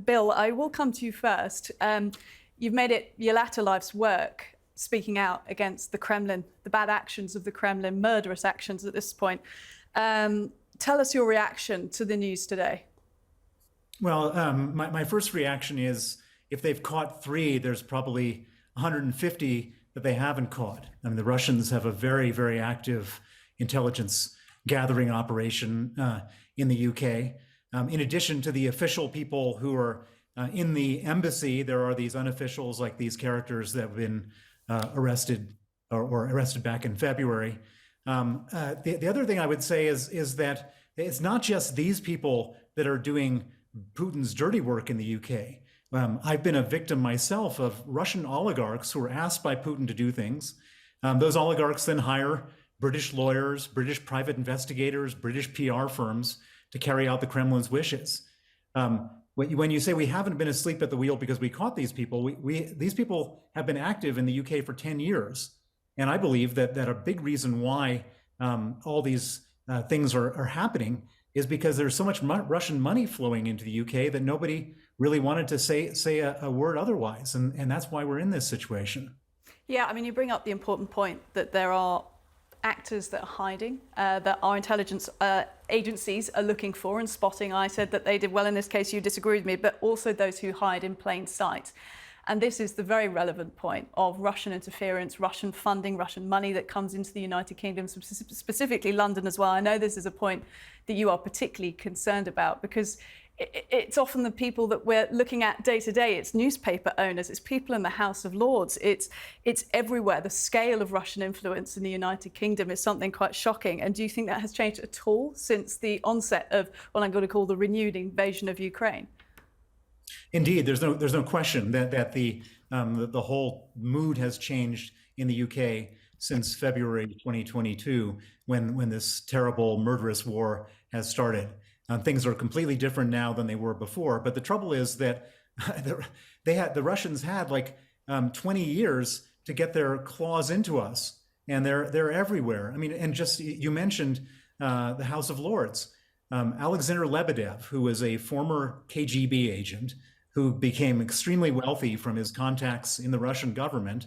Bill, I will come to you first. You've made it your latter life's work speaking out against the Kremlin, the bad actions of the Kremlin, murderous actions at this point. Tell us your reaction to the news today. Well, my first reaction is if they've caught three, there's probably 150 that they haven't caught. I mean, the Russians have a very, very active intelligence gathering operation in the UK. In addition to the official people who are in the embassy, there are these unofficials like these characters that have been arrested or arrested back in February. The other thing I would say is that it's not just these people that are doing Putin's dirty work in the UK. I've been a victim myself of Russian oligarchs who are asked by Putin to do things. Those oligarchs then hire British lawyers, British private investigators, British PR firms to carry out the Kremlin's wishes. When you say we haven't been asleep at the wheel because we caught these people, these people have been active in the UK for 10 years. And I believe that a big reason why all these things are happening is because there's so much Russian money flowing into the UK that nobody really wanted to say a word otherwise. And that's why we're in this situation. Yeah, I mean, you bring up the important point that there are actors that are hiding, that our intelligence agencies are looking for and spotting. I said that they did well in this case, you disagree with me, but also those who hide in plain sight. And this is the very relevant point of Russian interference, Russian funding, Russian money that comes into the United Kingdom, specifically London as well. I know this is a point that you are particularly concerned about because it's often the people that we're looking at day to day. It's newspaper owners, it's people in the House of Lords, it's everywhere. The scale of Russian influence in the United Kingdom is something quite shocking. And do you think that has changed at all since the onset of what I'm going to call the renewed invasion of Ukraine? Indeed, there's no question that the whole mood has changed in the UK since February 2022, when this terrible murderous war has started. Things are completely different now than they were before. But the trouble is that the Russians had like 20 years to get their claws into us, and they're everywhere. I mean, and just you mentioned the House of Lords. Alexander Lebedev, who was a former KGB agent who became extremely wealthy from his contacts in the Russian government,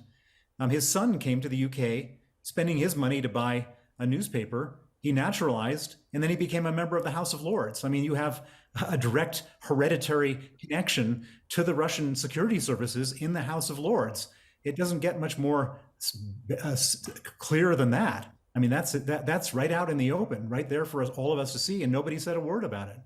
his son came to the UK spending his money to buy a newspaper. He naturalized, and then he became a member of the House of Lords. I mean, you have a direct hereditary connection to the Russian security services in the House of Lords. It doesn't get much more clear than that. I mean, that's right out in the open, right there for all of us to see, and nobody said a word about it.